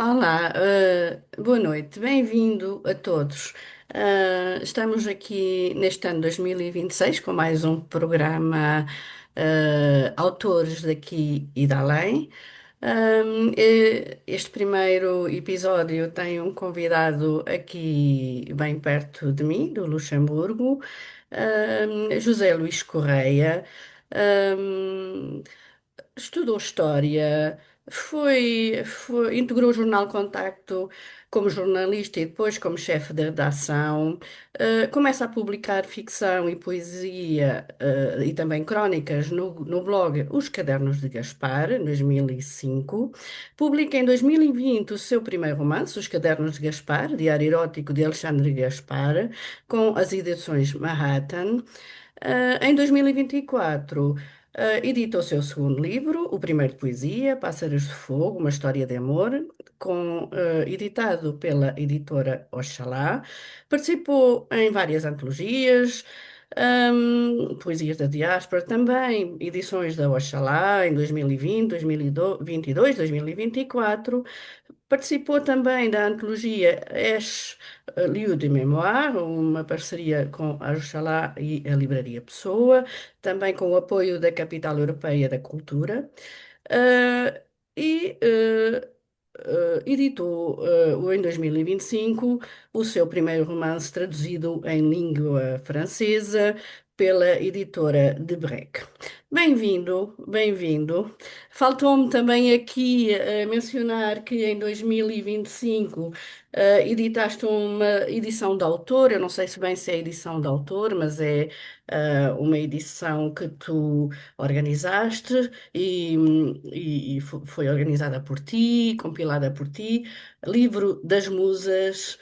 Olá, boa noite, bem-vindo a todos. Estamos aqui neste ano 2026 com mais um programa Autores daqui e de além. Este primeiro episódio tem um convidado aqui bem perto de mim, do Luxemburgo, José Luís Correia. Um, Estudou História, integrou o Jornal Contacto como jornalista e depois como chefe de redação. Começa a publicar ficção e poesia, e também crónicas no blog Os Cadernos de Gaspar, em 2005. Publica em 2020 o seu primeiro romance, Os Cadernos de Gaspar, Diário Erótico de Alexandre Gaspar, com as edições Manhattan. Em 2024, editou o seu segundo livro, o primeiro de poesia, Pássaros de Fogo, uma história de amor, editado pela editora Oxalá. Participou em várias antologias, poesias da diáspora, também edições da Oxalá em 2020, 2022, 2024. Participou também da antologia Esch Lieu de Mémoire, uma parceria com a Oxalá e a Livraria Pessoa, também com o apoio da Capital Europeia da Cultura. Eh, Editou em 2025 o seu primeiro romance traduzido em língua francesa pela editora de Breck. Bem-vindo, bem-vindo. Faltou-me também aqui mencionar que em 2025 editaste uma edição de autor. Eu não sei se bem se é edição de autor, mas é uma edição que tu organizaste e foi organizada por ti, compilada por ti, Livro das Musas,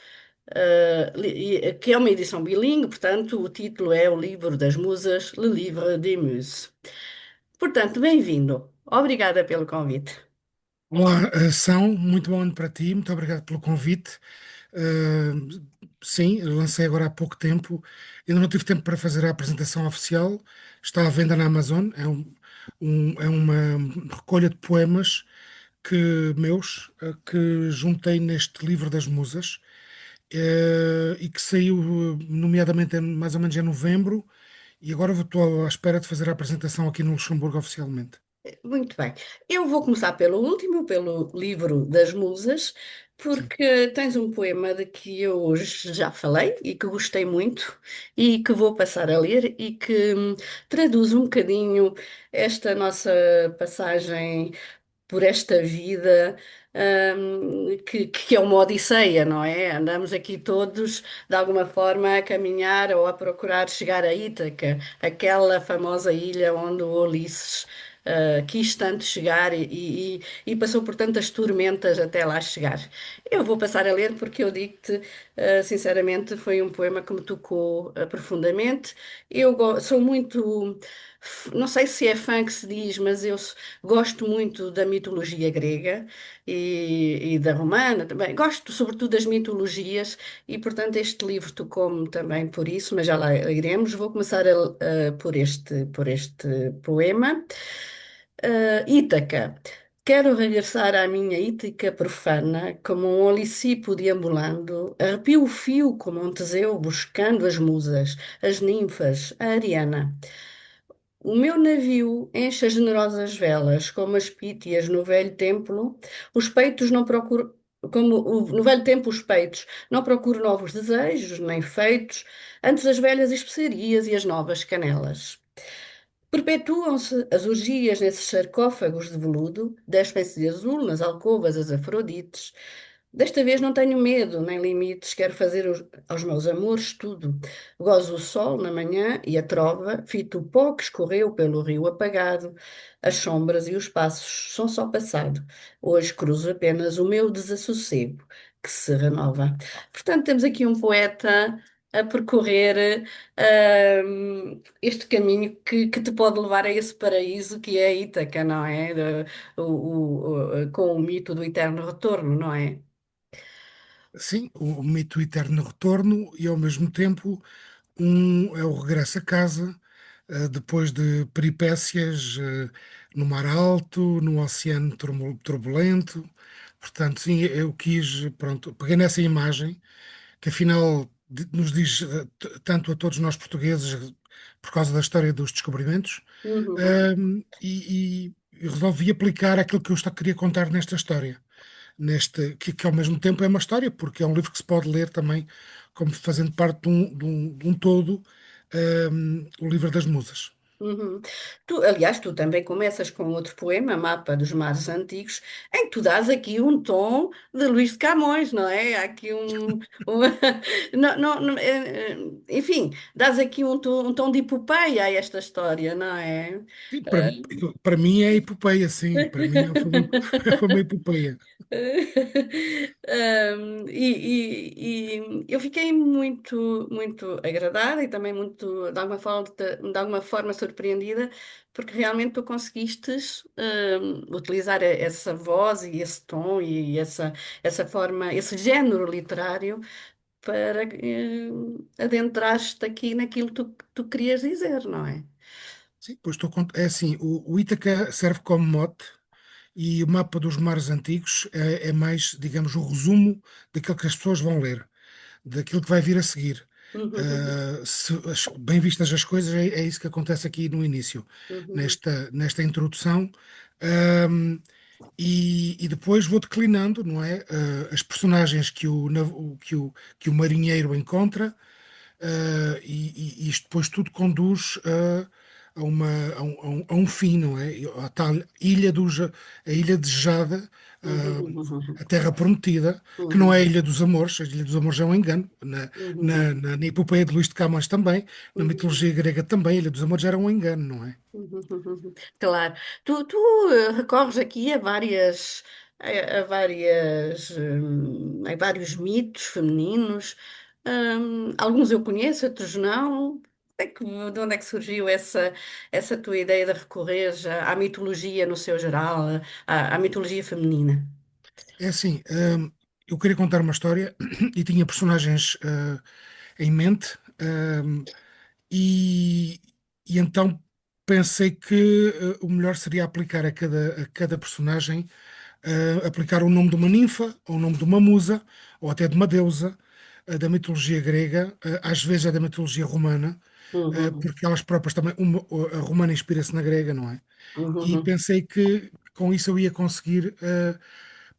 que é uma edição bilingue, portanto, o título é O Livro das Musas, Le Livre des Muses. Portanto, bem-vindo. Obrigada pelo convite. Olá, São, muito bom ano para ti, muito obrigado pelo convite. Sim, eu lancei agora há pouco tempo, ainda não tive tempo para fazer a apresentação oficial, está à venda na Amazon, é uma recolha de poemas meus, que juntei neste livro das Musas, e que saiu, nomeadamente, mais ou menos em novembro, e agora estou à espera de fazer a apresentação aqui no Luxemburgo oficialmente. Muito bem. Eu vou começar pelo último, pelo livro das Musas, Sim. porque tens um poema de que eu hoje já falei e que gostei muito e que vou passar a ler e que traduz um bocadinho esta nossa passagem por esta vida, que é uma odisseia, não é? Andamos aqui todos, de alguma forma, a caminhar ou a procurar chegar a Ítaca, aquela famosa ilha onde o Ulisses quis tanto chegar e passou por tantas tormentas até lá chegar. Eu vou passar a ler porque eu digo-te, sinceramente, foi um poema que me tocou profundamente. Sou muito, não sei se é fã que se diz, mas gosto muito da mitologia grega e da romana também. Gosto sobretudo das mitologias e, portanto, este livro tocou-me também por isso, mas já lá iremos. Vou começar por este poema. Ítaca. Quero regressar à minha Ítaca profana, como um olicipo deambulando, arrepio o fio como um Teseu buscando as musas, as ninfas, a Ariana. O meu navio enche as generosas velas, como as pítias no velho templo, os peitos não procuro, como no velho tempo os peitos, não procuro novos desejos, nem feitos, antes as velhas especiarias e as novas canelas. Perpetuam-se as orgias nesses sarcófagos de veludo, despem-se de azul nas alcovas as Afrodites. Desta vez não tenho medo, nem limites, quero fazer aos meus amores tudo. Gozo o sol na manhã e a trova, fito o pó que escorreu pelo rio apagado. As sombras e os passos são só passado. Hoje cruzo apenas o meu desassossego, que se renova. Portanto, temos aqui um poeta a percorrer este caminho que te pode levar a esse paraíso que é Ítaca, não é? Com o mito do eterno retorno, não é? Sim, o mito eterno retorno e ao mesmo tempo é o regresso a casa, depois de peripécias, no mar alto, no oceano turbulento. Portanto, sim, eu quis, pronto, peguei nessa imagem que afinal nos diz tanto a todos nós portugueses por causa da história dos descobrimentos, Uhum. e resolvi aplicar aquilo que eu queria contar nesta história, que ao mesmo tempo é uma história, porque é um livro que se pode ler também como fazendo parte de um todo, o Livro das Musas. Uhum. Aliás, tu também começas com outro poema, Mapa dos Mares Antigos, em que tu dás aqui um tom de Luís de Camões, não é? Há aqui enfim, dás aqui um tom de epopeia a esta história, não é? Sim, para mim é epopeia, sim, para mim foi uma epopeia. E eu fiquei muito, muito agradada e também muito, de alguma forma surpreendida, porque realmente tu conseguistes, utilizar essa voz e esse tom e essa forma, esse género literário para, adentrar-te aqui naquilo que tu querias dizer, não é? Sim, pois é assim, o Ítaca serve como mote e o mapa dos mares antigos é mais, digamos, o resumo daquilo que as pessoas vão ler, daquilo que vai vir a seguir. Bem vistas as coisas, é isso que acontece aqui no início, nesta introdução. Ahm, e depois vou declinando, não é? As personagens que o marinheiro encontra, e isto depois tudo conduz a um fim, não é? A tal a ilha desejada, a Terra Prometida, que não é a Ilha dos Amores. A Ilha dos Amores é um engano. Na epopeia de Luís de Camões também, na mitologia grega também, a Ilha dos Amores era um engano, não é? Claro. Tu recorres aqui a vários mitos femininos. Alguns eu conheço, outros não. De onde é que surgiu essa tua ideia de recorrer à mitologia no seu geral, à mitologia feminina? É assim, eu queria contar uma história e tinha personagens em mente. E, e então pensei que o melhor seria aplicar a cada personagem, aplicar o nome de uma ninfa, ou o nome de uma musa, ou até de uma deusa, da mitologia grega, às vezes é da mitologia romana, Uhum, porque elas próprias também, a romana inspira-se na grega, não é? E uhum, pensei que com isso eu ia conseguir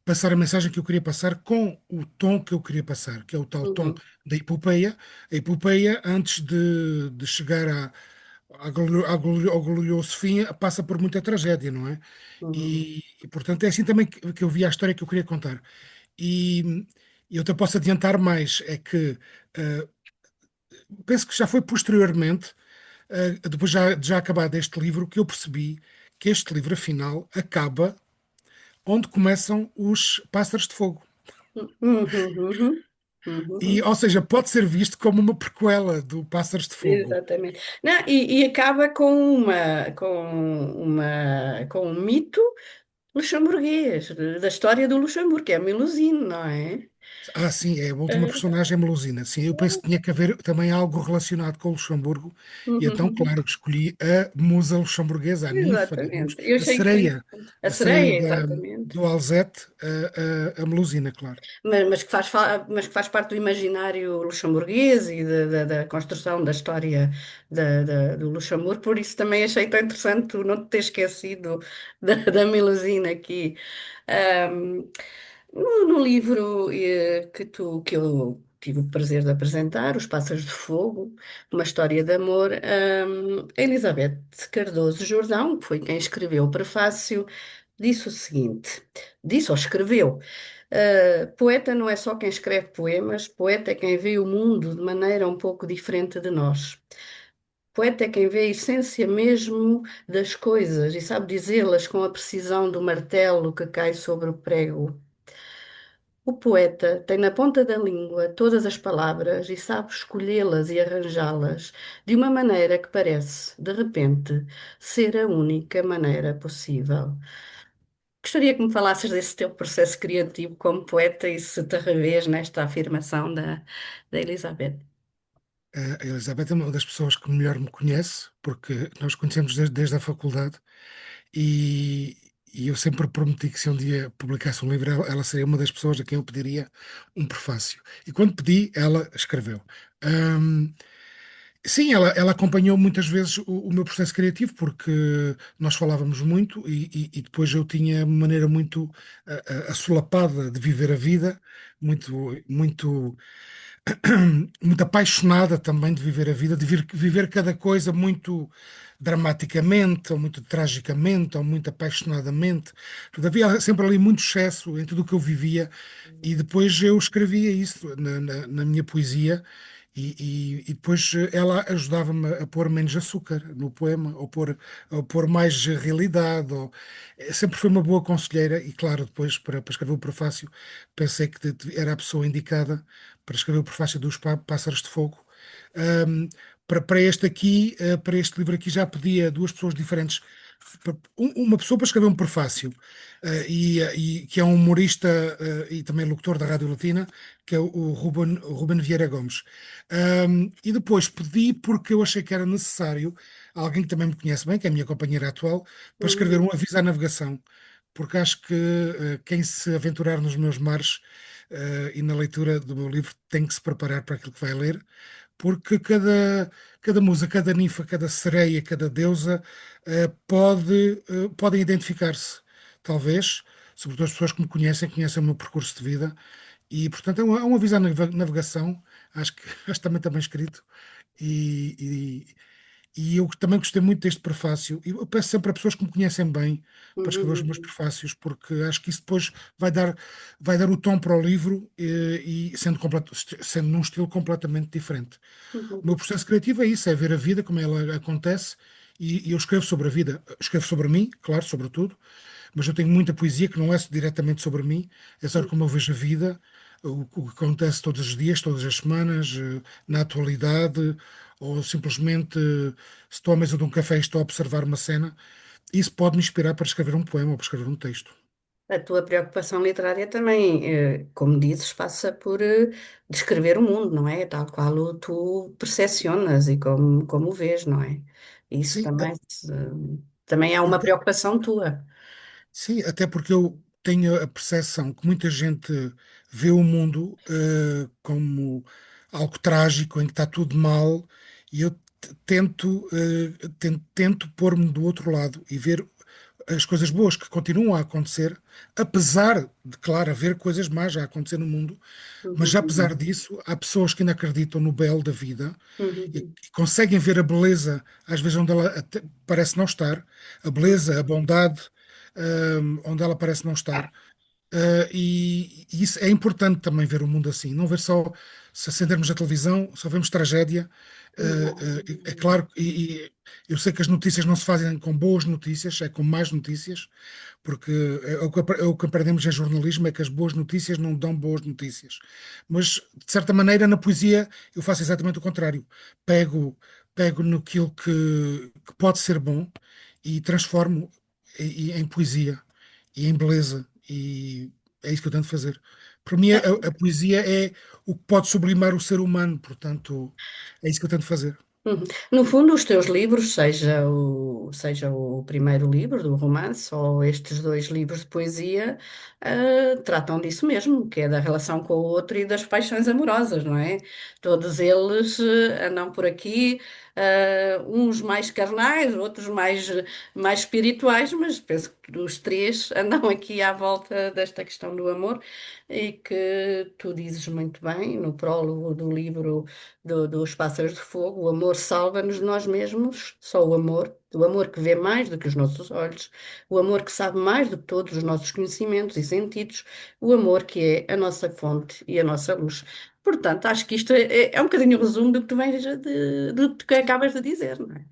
passar a mensagem que eu queria passar com o tom que eu queria passar, que é o tal tom uhum, da epopeia. A epopeia, antes de chegar ao glorioso fim, passa por muita tragédia, não é? uhum, E, portanto é assim também que eu vi a história que eu queria contar. E eu até posso adiantar mais, é que eh, penso que já foi posteriormente, depois já acabado este livro, que eu percebi que este livro, afinal, acaba onde começam os Pássaros de Fogo. uhum, uhum, E, uhum. ou seja, pode ser visto como uma prequela do Pássaros de Fogo. Exatamente. Não, e acaba com um mito luxemburguês, da história do Luxemburgo, que é a Melusine, não é? Ah, sim, é a última É. personagem, é Melusina. Sim, eu penso que tinha que haver também algo relacionado com o Luxemburgo, e então, Uhum. claro, que escolhi a musa luxemburguesa, a ninfa, digamos, Exatamente. Eu a achei que foi sereia, interessante. A a sereia sereia, exatamente. do Alzette, a Melusina, claro. Mas mas que faz parte do imaginário luxemburguês e da construção da história do Luxemburgo, por isso também achei tão interessante tu não te ter esquecido da Melusine aqui. Ahm, no livro que eu tive o prazer de apresentar, Os Pássaros de Fogo, uma história de amor, a Elizabeth Cardoso Jordão, que foi quem escreveu o prefácio, disse o seguinte, disse ou escreveu. Poeta não é só quem escreve poemas, poeta é quem vê o mundo de maneira um pouco diferente de nós. Poeta é quem vê a essência mesmo das coisas e sabe dizê-las com a precisão do martelo que cai sobre o prego. O poeta tem na ponta da língua todas as palavras e sabe escolhê-las e arranjá-las de uma maneira que parece, de repente, ser a única maneira possível. Gostaria que me falasses desse teu processo criativo como poeta e se te revês nesta afirmação da Elizabeth. A Elizabeth é uma das pessoas que melhor me conhece, porque nós conhecemos desde a faculdade, e, e eu sempre prometi que se um dia publicasse um livro, ela seria uma das pessoas a quem eu pediria um prefácio. E quando pedi, ela escreveu. Ahm, sim, ela acompanhou muitas vezes o meu processo criativo, porque nós falávamos muito e depois eu tinha uma maneira muito assolapada de viver a vida, muito muito apaixonada também de viver a vida, de viver cada coisa muito dramaticamente, ou muito tragicamente, ou muito apaixonadamente. Portanto, havia sempre ali muito excesso em tudo o que eu vivia, e depois eu escrevia isso na minha poesia. E depois ela ajudava-me a pôr menos açúcar no poema, ou pôr mais realidade. Sempre foi uma boa conselheira, e claro, depois para escrever o prefácio, pensei que era a pessoa indicada para escrever o prefácio dos Pássaros de Fogo. Ahm, para este aqui, para este livro aqui, já pedia duas pessoas diferentes. Uma pessoa para escrever um prefácio, e que é um humorista, e também locutor da Rádio Latina, que é o Ruben Vieira Gomes. E depois pedi, porque eu achei que era necessário, alguém que também me conhece bem, que é a minha companheira atual, para escrever Uhum, um aviso à navegação, porque acho que quem se aventurar nos meus mares e na leitura do meu livro tem que se preparar para aquilo que vai ler, porque cada musa, cada ninfa, cada sereia, cada deusa podem identificar-se, talvez, sobretudo as pessoas que me conhecem o meu percurso de vida, e portanto é um aviso à navegação, acho que acho que também está bem escrito, e, e eu também gostei muito deste prefácio. E eu peço sempre a pessoas que me conhecem bem para escrever os meus uhum, prefácios, porque acho que isso depois vai dar o tom para o livro, e sendo num estilo completamente diferente. O meu uhum, processo criativo é isso, é ver a vida como ela acontece, e eu escrevo sobre a vida. Escrevo sobre mim, claro, sobretudo, mas eu tenho muita poesia que não é diretamente sobre mim, é sobre como eu vejo a vida, o que acontece todos os dias, todas as semanas, na atualidade, ou simplesmente se estou à mesa de um café e estou a observar uma cena. Isso pode me inspirar para escrever um poema ou para escrever um texto. A tua preocupação literária também, como dizes, passa por descrever o mundo, não é? Tal qual tu percepcionas e como o vês, não é? Isso Sim, também, também é uma até, preocupação tua. sim, até porque eu tenho a percepção que muita gente vê o mundo como algo trágico, em que está tudo mal, e eu tento pôr-me do outro lado e ver as coisas boas que continuam a acontecer, apesar de, claro, haver coisas más a acontecer no mundo, mas apesar Uhum, disso, há pessoas que ainda acreditam no belo da vida e uhum, conseguem ver a beleza, às vezes, onde ela até parece não estar, a uhum, beleza, a bondade, onde ela parece não estar. E isso é importante também ver o mundo assim, não ver só, se acendermos a televisão, só vemos tragédia. É claro, e eu sei que as notícias não se fazem com boas notícias, é com más notícias, porque é o que aprendemos em jornalismo, é que as boas notícias não dão boas notícias. Mas, de certa maneira, na poesia eu faço exatamente o contrário. Pego, pego naquilo que pode ser bom e transformo em poesia e em beleza. E é isso que eu tento fazer. Para mim, a poesia é o que pode sublimar o ser humano, portanto, é isso que eu tento fazer. uhum. No fundo, os teus livros, seja o primeiro livro do romance ou estes dois livros de poesia, tratam disso mesmo, que é da relação com o outro e das paixões amorosas, não é? Todos eles andam por aqui, uns mais carnais, outros mais espirituais, mas penso que os três andam aqui à volta desta questão do amor e que tu dizes muito bem no prólogo do livro dos Pássaros de Fogo. O amor salva-nos de nós mesmos, só o amor que vê mais do que os nossos olhos, o amor que sabe mais do que todos os nossos conhecimentos e sentidos, o amor que é a nossa fonte e a nossa luz. Portanto, acho que isto é um bocadinho o resumo do que tu vens do que acabas de dizer, não é?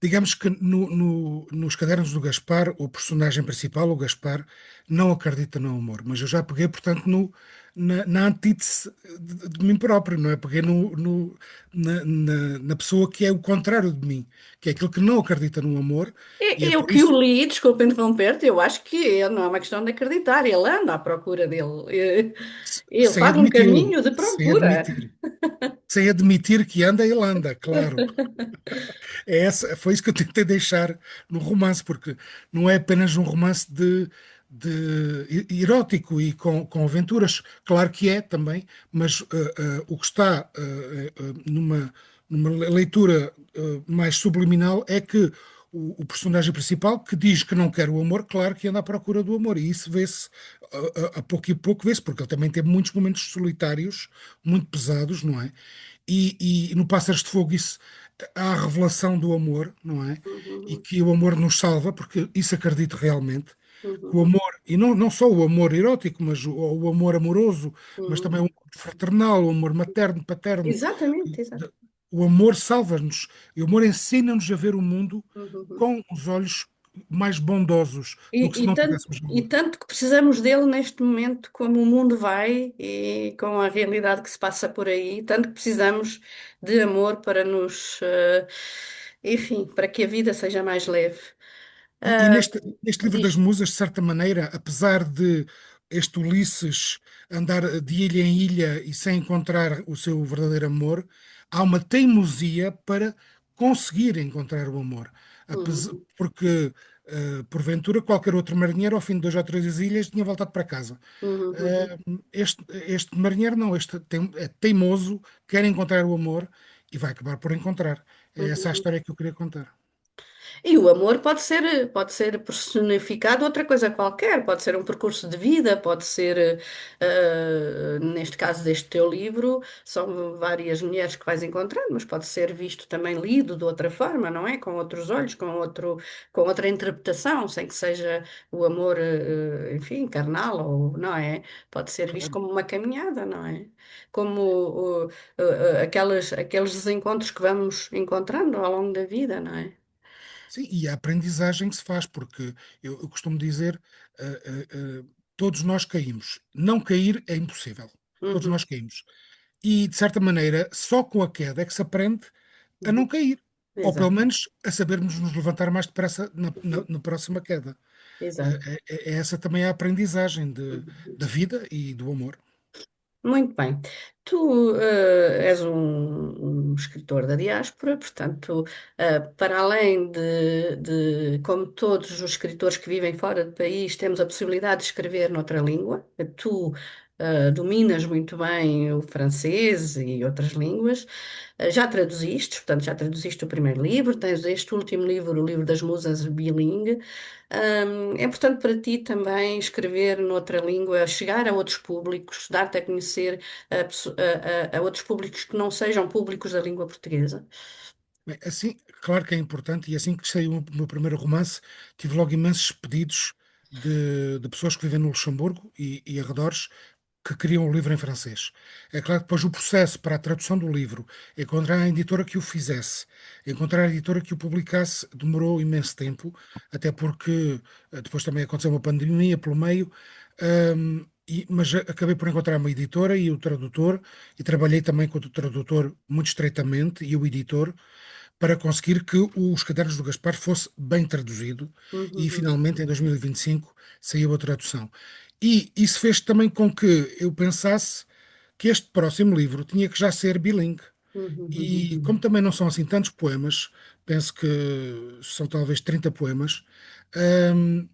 Digamos que nos cadernos do Gaspar, o personagem principal, o Gaspar, não acredita no amor, mas eu já peguei, portanto, na antítese de mim próprio, não é? Peguei na pessoa que é o contrário de mim, que é aquele que não acredita no amor, e é Eu por que isso, o li, desculpa interromper-te, eu acho que não é uma questão de acreditar, ele anda à procura dele. Ele sem faz um admiti-lo, caminho de sem procura. admitir. sem admitir que anda, ele anda, claro. Foi isso que eu tentei deixar no romance, porque não é apenas um romance erótico e com aventuras, claro que é também, mas o que está numa leitura mais subliminal é que o personagem principal, que diz que não quer o amor, claro que anda à procura do amor, e isso vê-se a pouco e pouco, vê-se, porque ele também teve muitos momentos solitários, muito pesados, não é? E no Pássaros de Fogo isso há a revelação do amor, não é? E Uhum, que o amor nos salva, porque isso acredito realmente, que o uhum, amor, e não só o amor erótico, mas o amor amoroso, mas também o uhum. amor fraternal, o amor materno, paterno, Exatamente, exato. o amor salva-nos, e o amor ensina-nos a ver o mundo Uhum. com os olhos mais bondosos do que E, se e não tanto, tivéssemos e amor. tanto que precisamos dele neste momento, como o mundo vai e com a realidade que se passa por aí, tanto que precisamos de amor para nos, enfim, para que a vida seja mais leve. E Ah, neste livro das diz, Musas, de certa maneira, apesar de este Ulisses andar de ilha em ilha e sem encontrar o seu verdadeiro amor, há uma teimosia para conseguir encontrar o amor. uhum, Porque, porventura, qualquer outro marinheiro, ao fim de 2 ou 3 ilhas, tinha voltado para casa. uhum, uhum, Este marinheiro não, é teimoso, quer encontrar o amor e vai acabar por encontrar. É essa a uhum. história que eu queria contar. E o amor pode ser personificado outra coisa qualquer, pode ser um percurso de vida, pode ser, neste caso deste teu livro, são várias mulheres que vais encontrando, mas pode ser visto também lido de outra forma, não é? Com outros olhos, com outra interpretação, sem que seja o amor, enfim, carnal, ou, não é? Pode ser visto Claro. como uma caminhada, não é? Como aqueles desencontros que vamos encontrando ao longo da vida, não é? Sim, e a aprendizagem que se faz, porque eu costumo dizer, eh, todos nós caímos. Não cair é impossível. Todos Uhum. nós caímos. E, de certa maneira, só com a queda é que se aprende a não Uhum. cair. Ou pelo Exato. menos a sabermos nos levantar mais depressa na próxima queda. Exato. É essa também a aprendizagem Uhum. da vida e do amor. Muito bem. Tu és um escritor da diáspora, portanto, para além como todos os escritores que vivem fora do país, temos a possibilidade de escrever noutra língua. Tu dominas muito bem o francês e outras línguas. Já traduziste, portanto, já traduziste o primeiro livro, tens este último livro, o livro das Musas bilingue. É importante para ti também escrever noutra língua, chegar a outros públicos, dar-te a conhecer a outros públicos que não sejam públicos da língua portuguesa. Bem, assim, claro que é importante, e assim que saiu o meu primeiro romance, tive logo imensos pedidos de pessoas que vivem no Luxemburgo e arredores que queriam o livro em francês. É claro que depois o processo para a tradução do livro, encontrar a editora que o fizesse, encontrar a editora que o publicasse, demorou imenso tempo, até porque depois também aconteceu uma pandemia pelo meio, mas acabei por encontrar uma editora e o tradutor, e trabalhei também com o tradutor muito estreitamente e o editor para conseguir que Os Cadernos do Gaspar fosse bem traduzido e Uhum, finalmente em 2025 saiu a tradução. E isso fez também com que eu pensasse que este próximo livro tinha que já ser bilingue. uhum, E como uhum, também não são assim tantos poemas, penso que são talvez 30 poemas, hum,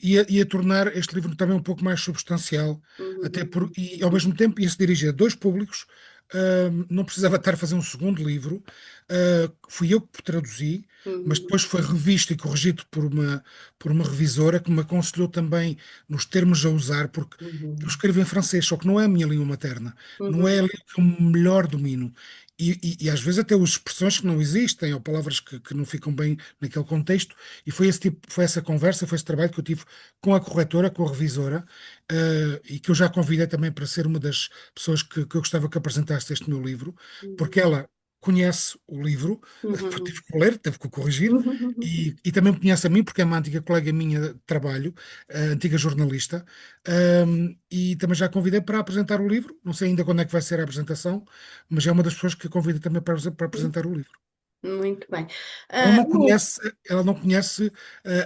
ia tornar este livro também um pouco mais substancial, uhum, e ao mesmo tempo ia se dirigir a dois públicos, não precisava estar a fazer um segundo livro, fui eu que traduzi, mas uhum, depois foi revisto e corrigido por uma revisora que me aconselhou também nos termos a usar, porque eu uhum, escrevo em francês, só que não é a minha língua materna, não é a uhum, língua que eu melhor domino. E às vezes até uso expressões que não existem ou palavras que não ficam bem naquele contexto, e foi essa conversa, foi esse trabalho que eu tive com a corretora, com a revisora, e que eu já convidei também para ser uma das pessoas que eu gostava que apresentasse este meu livro, porque uhum, ela conhece o livro, porque tive uhum, que o ler, teve que o corrigir, uhum. e também me conhece a mim, porque é uma antiga colega minha de trabalho, antiga jornalista, e também já a convidei para apresentar o livro. Não sei ainda quando é que vai ser a apresentação, mas é uma das pessoas que eu convidei também para apresentar o livro. Muito bem. Ela Ah, não conhece, ela não conhece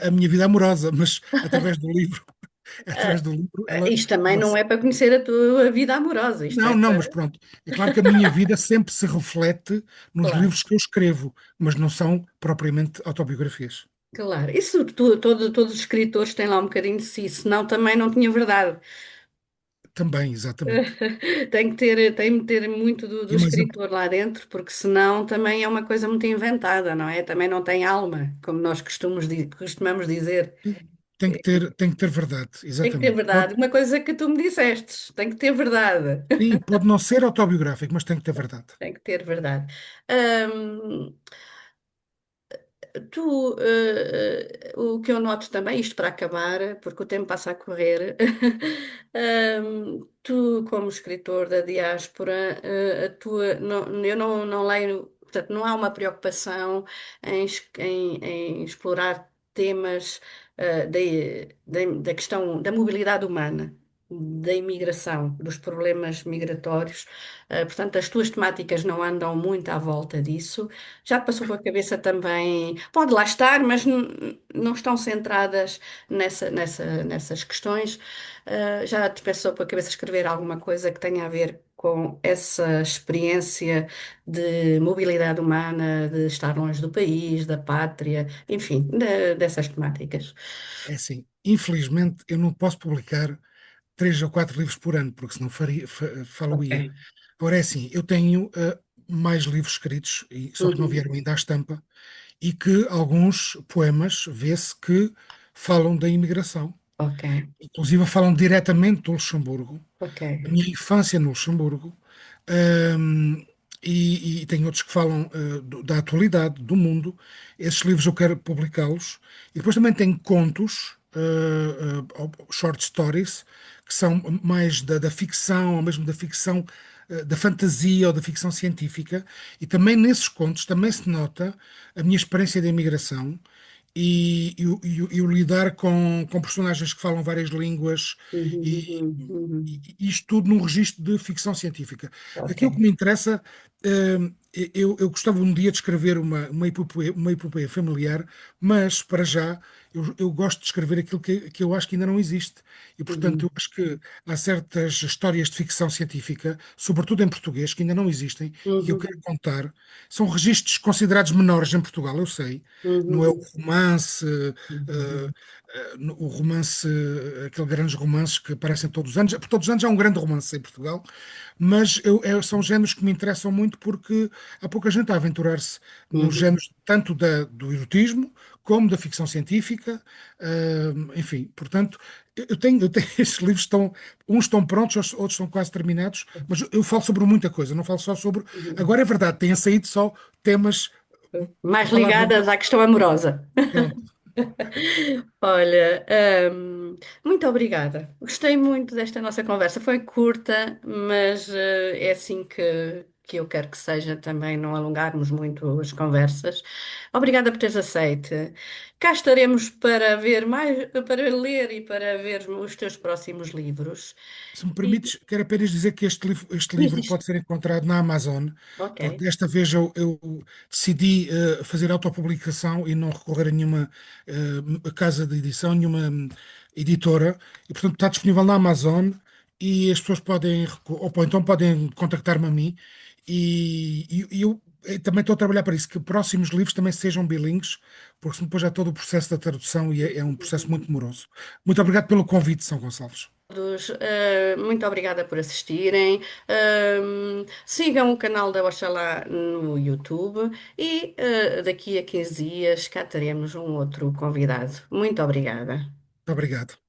a minha vida amorosa, mas através do livro. Através do livro, Isto também ela não é para conhecer a tua vida amorosa, isto não, é não, para. mas pronto. É claro que a minha vida sempre se reflete nos Claro, livros que eu escrevo, mas não são propriamente autobiografias. claro. Isso todos os escritores têm lá um bocadinho de si, senão também não tinha verdade. Também, exatamente. Tem de ter muito do E mais, escritor lá dentro, porque senão também é uma coisa muito inventada, não é? Também não tem alma, como nós costumamos dizer. tem que ter verdade, Tem que ter exatamente. verdade. Uma coisa que tu me disseste, tem que ter verdade. Sim, pode não ser autobiográfico, mas tem que ter verdade. Tem que ter verdade. Hum, o que eu noto também, isto para acabar, porque o tempo passa a correr, tu, como escritor da diáspora, eu não leio, portanto, não há uma preocupação em explorar temas, da questão da mobilidade humana. Da imigração, dos problemas migratórios. Portanto, as tuas temáticas não andam muito à volta disso. Já te passou pela cabeça também, pode lá estar, mas não estão centradas nessas questões. Já te passou pela cabeça escrever alguma coisa que tenha a ver com essa experiência de mobilidade humana, de estar longe do país, da pátria, enfim, dessas temáticas. É assim, infelizmente eu não posso publicar 3 ou 4 livros por ano, porque senão Ok. falo-ia. Agora é assim, eu tenho mais livros escritos, só que não Uhum. vieram ainda à estampa, e que alguns poemas vê-se que falam da imigração. Ok, Inclusive falam diretamente do Luxemburgo, ok. a minha infância no Luxemburgo, hum, e tem outros que falam da atualidade, do mundo. Esses livros eu quero publicá-los. E depois também tenho contos, short stories, que são mais da ficção, ou mesmo da ficção, da fantasia ou da ficção científica. E também nesses contos também se nota a minha experiência de imigração e o lidar com personagens que falam várias línguas Uhum, e, uhum, uhum. isto tudo num registro de ficção científica. Ok. Aquilo que me interessa, eu gostava um dia de escrever uma epopeia familiar, mas para já eu gosto de escrever aquilo que eu acho que ainda não existe. E portanto eu Uhum, acho que há certas histórias de ficção científica, sobretudo em português, que ainda não existem e que eu quero uhum, contar. São registros considerados menores em Portugal, eu sei. Não é o uhum, romance, eh, uhum, o romance, aqueles grandes romances que aparecem todos os anos. Por todos os anos há um grande romance em Portugal, mas são géneros que me interessam muito porque há pouca gente a aventurar-se nos uhum, géneros tanto do erotismo como da ficção científica. Enfim, portanto, eu tenho estes livros uns estão prontos, outros estão quase terminados, mas eu falo sobre muita coisa, não falo só sobre. uhum. Agora é verdade, têm saído só temas para Mais falar de. ligadas à questão amorosa. Pronto, Olha, muito obrigada. Gostei muito desta nossa conversa. Foi curta, mas é assim que eu quero que seja também, não alongarmos muito as conversas. Obrigada por teres aceito. Cá estaremos para ver mais, para ler e para ver os teus próximos livros. se me E permites, quero apenas dizer que este diz livro isto. pode ser encontrado na Amazon, Ok. porque desta vez eu decidi fazer autopublicação e não recorrer a nenhuma casa de edição, nenhuma editora, e portanto está disponível na Amazon e as pessoas podem, ou então podem contactar-me a mim, e eu também estou a trabalhar para isso, que próximos livros também sejam bilíngues, porque senão depois já todo o processo da tradução e é um processo muito moroso. Muito obrigado pelo convite, São Gonçalves. Todos, muito obrigada por assistirem. Sigam o canal da Oxalá no YouTube e daqui a 15 dias cá teremos um outro convidado. Muito obrigada. Muito obrigado.